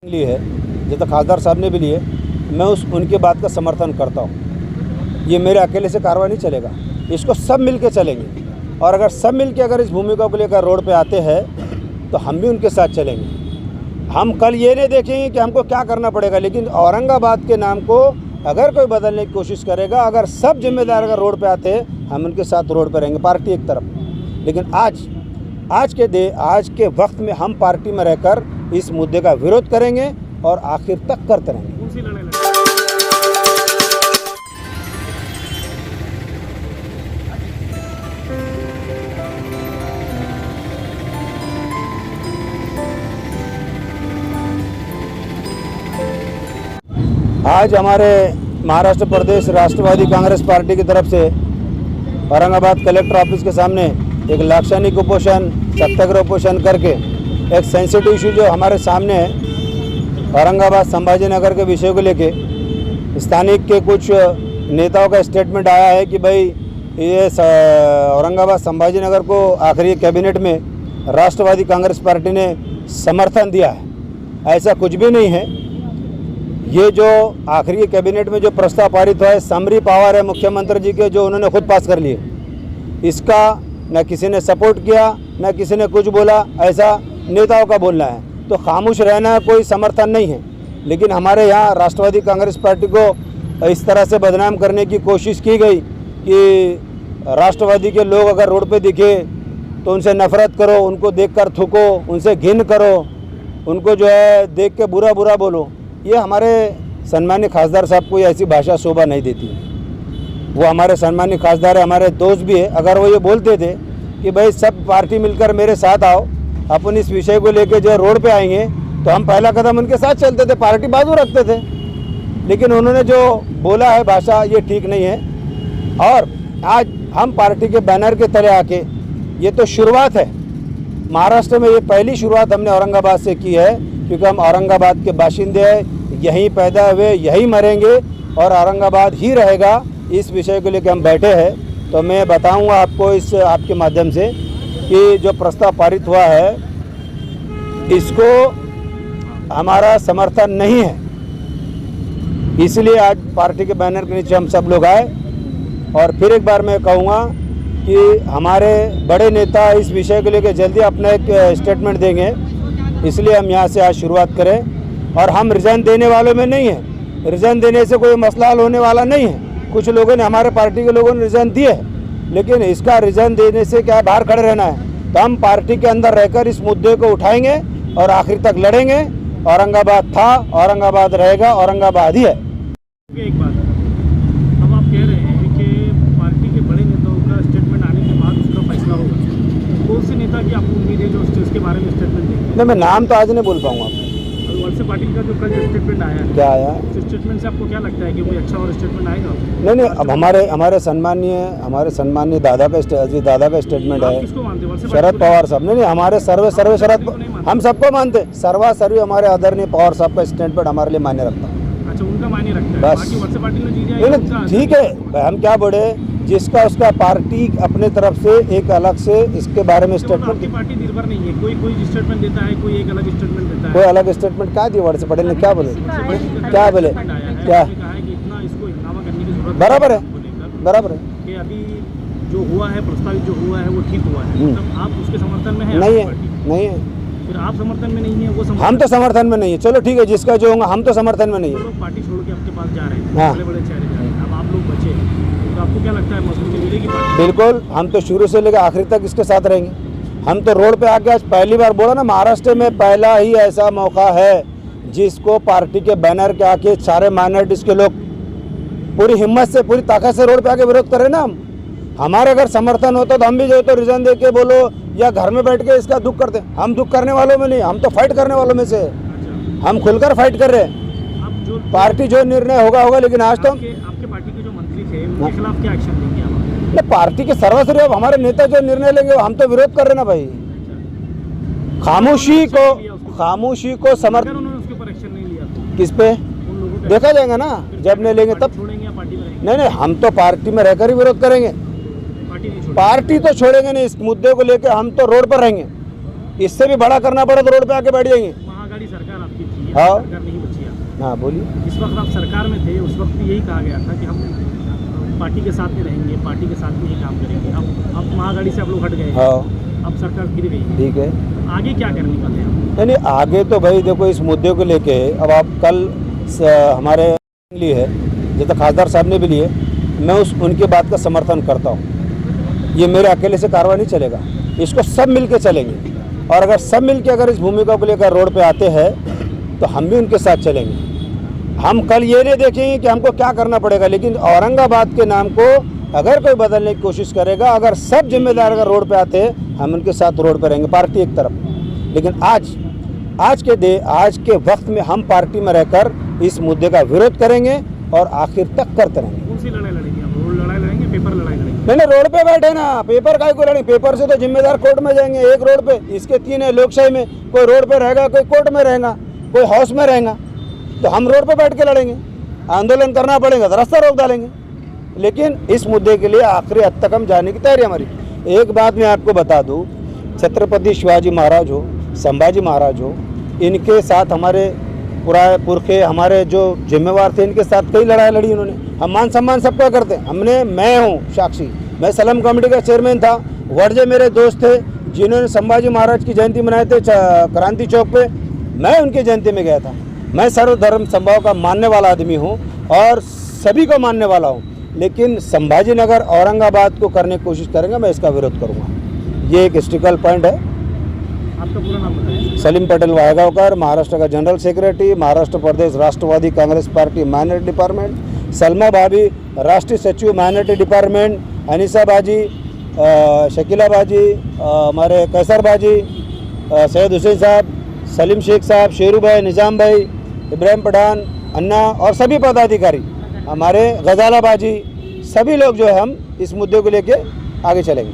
ली है, जैसे खासदार साहब ने भी लिए, मैं उनकी बात का समर्थन करता हूँ। ये मेरे अकेले से कार्रवाई नहीं चलेगा, इसको सब मिल के चलेंगे। और अगर सब मिल के अगर इस भूमिका को लेकर रोड पे आते हैं तो हम भी उनके साथ चलेंगे। हम कल ये नहीं देखेंगे कि हमको क्या करना पड़ेगा, लेकिन औरंगाबाद के नाम को अगर कोई बदलने की कोशिश करेगा, अगर सब जिम्मेदार अगर रोड पे आते हैं, हम उनके साथ रोड पे रहेंगे, पार्टी एक तरफ। लेकिन आज के वक्त में हम पार्टी में रहकर इस मुद्दे का विरोध करेंगे और आखिर तक करते रहेंगे। आज हमारे महाराष्ट्र प्रदेश राष्ट्रवादी कांग्रेस पार्टी की तरफ से औरंगाबाद कलेक्टर ऑफिस के सामने एक लाक्षणिक उपोषण, सत्याग्रह उपोषण करके एक सेंसिटिव इशू जो हमारे सामने है, औरंगाबाद संभाजी नगर के विषय को लेके स्थानिक के कुछ नेताओं का स्टेटमेंट आया है कि भाई ये औरंगाबाद संभाजी नगर को आखिरी कैबिनेट में राष्ट्रवादी कांग्रेस पार्टी ने समर्थन दिया है। ऐसा कुछ भी नहीं है। ये जो आखिरी कैबिनेट में जो प्रस्ताव पारित हुआ है, समरी पावर है मुख्यमंत्री जी के, जो उन्होंने खुद पास कर लिए। इसका न किसी ने सपोर्ट किया, न किसी ने कुछ बोला, ऐसा नेताओं का बोलना है। तो खामोश रहना कोई समर्थन नहीं है। लेकिन हमारे यहाँ राष्ट्रवादी कांग्रेस पार्टी को इस तरह से बदनाम करने की कोशिश की गई कि राष्ट्रवादी के लोग अगर रोड पे दिखे तो उनसे नफरत करो, उनको देखकर थूको, उनसे घिन करो, उनको जो है देख के बुरा बुरा बोलो। ये हमारे सम्मानीय खासदार साहब को ऐसी भाषा शोभा नहीं देती। वो हमारे सम्मानीय खासदार है, हमारे दोस्त भी है। अगर वो ये बोलते थे कि भाई सब पार्टी मिलकर मेरे साथ आओ, अपन इस विषय को लेकर जो रोड पे आएंगे, तो हम पहला कदम उनके साथ चलते थे, पार्टी बाजू रखते थे। लेकिन उन्होंने जो बोला है भाषा, ये ठीक नहीं है। और आज हम पार्टी के बैनर के तले आके, ये तो शुरुआत है महाराष्ट्र में, ये पहली शुरुआत हमने औरंगाबाद से की है, क्योंकि हम औरंगाबाद के बाशिंदे हैं, यहीं पैदा हुए, यहीं मरेंगे और औरंगाबाद ही रहेगा। इस विषय को लेकर हम बैठे हैं। तो मैं बताऊंगा आपको इस आपके माध्यम से कि जो प्रस्ताव पारित हुआ है, इसको हमारा समर्थन नहीं है। इसलिए आज पार्टी के बैनर के नीचे हम सब लोग आए। और फिर एक बार मैं कहूँगा कि हमारे बड़े नेता इस विषय को लेकर जल्दी अपना एक स्टेटमेंट देंगे, इसलिए हम यहाँ से आज शुरुआत करें। और हम रिज़ाइन देने वालों में नहीं है, रिज़ाइन देने से कोई मसला हल होने वाला नहीं है। कुछ लोगों ने, हमारे पार्टी के लोगों ने रिज़ाइन दिए है, लेकिन इसका रिज़ाइन देने से क्या बाहर खड़े रहना है। तो हम पार्टी के अंदर रहकर इस मुद्दे को उठाएंगे और आखिर तक लड़ेंगे। औरंगाबाद था, औरंगाबाद रहेगा, औरंगाबाद ही है। एक बात, अब आप कह रहे हैं कि पार्टी के बड़े नेताओं का स्टेटमेंट आने के बाद उसका फैसला होगा। कौन से नेता की आपको उम्मीद है जो इसके बारे में स्टेटमेंट देंगे? नहीं, मैं नाम तो आज नहीं बोल पाऊँगा। वत्स पाटिल का जो कल स्टेटमेंट आया है, क्या आया? उस स्टेटमेंट से आपको क्या लगता है कि कोई अच्छा और स्टेटमेंट आएगा? नहीं, अब हमारे सम्मानीय दादा का स्टेटमेंट है, किसको मानते हैं? शरद पवार साहब। नहीं, हमारे सर्वे शरद, हम सबको मानते, सर्वी हमारे आदरणीय पवार साहब का स्टेटमेंट हमारे लिए मान्य रखता है। अच्छा, उनका मान्य रखता है। बस। बाकी वत्स पाटिल ने ठीक है, हम क्या बोले, जिसका उसका पार्टी अपने तरफ से एक अलग से इसके बारे में स्टेटमेंट। पार्टी निर्भर नहीं है, कोई स्टेटमेंट देता है, कोई एक अलग स्टेटमेंट देता है। कोई अलग स्टेटमेंट क्या दिया? वत्स पटेल ने क्या बोले? क्या? बराबर है कि अभी जो हुआ है, प्रस्तावित जो हुआ है वो ठीक हुआ है, मतलब आप उसके समर्थन में हैं? नहीं है। फिर आप समर्थन में नहीं है, वो समर्थन? हम तो समर्थन में नहीं है। चलो ठीक है, जिसका जो होगा, हम तो समर्थन में नहीं है। लोग पार्टी छोड़ के आपके पास जा रहे हैं, बड़े चेहरे जा रहे हैं, अब आप लोग बचे, तो आपको क्या लगता है मजबूती मिलेगी पार्टी? बिल्कुल, हम तो शुरू से लेकर आखिर तक इसके साथ रहेंगे। हम तो रोड पे आके आज पहली बार बोला ना, महाराष्ट्र में पहला ही ऐसा मौका है जिसको पार्टी के बैनर के आके सारे माइनॉरिटीज के लोग पूरी हिम्मत से, पूरी ताकत से रोड पे आके विरोध कर रहे ना। हमारे अगर समर्थन होता तो हम भी जो तो रिजाइन दे के बोलो या घर में बैठ के इसका दुख करते। हम दुख करने वालों में नहीं, हम तो फाइट करने वालों में से। हम खुलकर फाइट कर रहे हैं। पार्टी जो निर्णय होगा, लेकिन आज तो आपके पार्टी के जो मंत्री थे उनके खिलाफ क्या एक्शन लेंगे आप? पार्टी के सर्वस्वी हमारे नेता जो निर्णय लेंगे, हम तो विरोध कर रहे ना भाई। खामोशी को समर्थन। उन्होंने उसके ऊपर एक्शन नहीं लिया, किस पे देखा जाएगा ना, जब नहीं लेंगे तब। नहीं, हम तो पार्टी में रहकर ही विरोध करेंगे। पार्टी तो छोड़ेंगे नहीं। इस मुद्दे को लेकर हम तो रोड पर रहेंगे। इससे भी बड़ा करना पड़े तो रोड पे आके बैठ जाएंगे। महाअघाड़ी सरकार आपकी थी, है, हाँ। सरकार नहीं बची है। हाँ बोलिए। इस वक्त आप सरकार में थे, उस वक्त भी यही कहा गया था कि हम पार्टी के साथ में रहेंगे, पार्टी के साथ में ही काम करेंगे। अब महागाड़ी से आप लोग हट गए, हाँ अब सरकार गिर गई है, ठीक है। आगे क्या करने वाले हैं आप? नहीं आगे तो भाई देखो इस मुद्दे को लेके अब आप कल हमारे लिए है जैसे खासदार साहब ने भी लिए, मैं उनकी बात का समर्थन करता हूँ। ये मेरे अकेले से कार्रवाई नहीं चलेगा, इसको सब मिल के चलेंगे। और अगर सब मिल के अगर इस भूमिका को लेकर रोड पे आते हैं तो हम भी उनके साथ चलेंगे। हम कल ये नहीं देखेंगे कि हमको क्या करना पड़ेगा, लेकिन औरंगाबाद के नाम को अगर कोई बदलने की कोशिश करेगा, अगर सब जिम्मेदार अगर रोड पे आते हैं, हम उनके साथ रोड पे रहेंगे, पार्टी एक तरफ। लेकिन आज के वक्त में हम पार्टी में रहकर इस मुद्दे का विरोध करेंगे और आखिर तक करते रहेंगे। कौन सी लड़ाई लड़ेंगे आप? रोड लड़ाई लड़ेंगे, पेपर लड़ाई लड़ेंगे? मैंने रोड पे बैठे ना, पेपर का को लड़ेंगे? पेपर से तो जिम्मेदार कोर्ट में जाएंगे, एक रोड पे। इसके 3 है लोकशाही में, कोई रोड पे रहेगा, कोई कोर्ट में रहेगा, कोई हाउस में रहेगा। तो हम रोड पे बैठ के लड़ेंगे, आंदोलन करना पड़ेगा तो रास्ता रोक डालेंगे। लेकिन इस मुद्दे के लिए आखिरी हद तक हम जाने की तैयारी हमारी। एक बात मैं आपको बता दूं, छत्रपति शिवाजी महाराज हो, संभाजी महाराज हो, इनके साथ हमारे पुरखे, हमारे जो जिम्मेवार थे, इनके साथ कई लड़ाई लड़ी उन्होंने। हम मान सम्मान सबका करते हैं। मैं हूँ साक्षी, मैं सलम कमेटी का चेयरमैन था। वर्जे मेरे दोस्त थे जिन्होंने संभाजी महाराज की जयंती मनाए थे क्रांति चौक पे, मैं उनकी जयंती में गया था। मैं सर्वधर्म संभाव का मानने वाला आदमी हूँ और सभी को मानने वाला हूँ, लेकिन संभाजी नगर औरंगाबाद को करने की कोशिश करेंगे, मैं इसका विरोध करूँगा। ये एक हिस्ट्रिकल पॉइंट है। आपका पूरा नाम बताएं। सलीम पटेल वायगांवकर, महाराष्ट्र का general secretary, Maharashtra Pradesh Rashtrawadi Congress party minority department. Salma भाभी, राष्ट्रीय सचिव माइनॉरिटी डिपार्टमेंट। अनीसा बाजी, शकीला बाजी, हमारे कैसर बाजी, सैयद हुसैन साहब, सलीम शेख साहब, शेरू भाई, निज़ाम भाई, इब्राहिम पठान, अन्ना और सभी पदाधिकारी, हमारे गजाला बाजी, सभी लोग जो है हम इस मुद्दे को लेके आगे चलेंगे।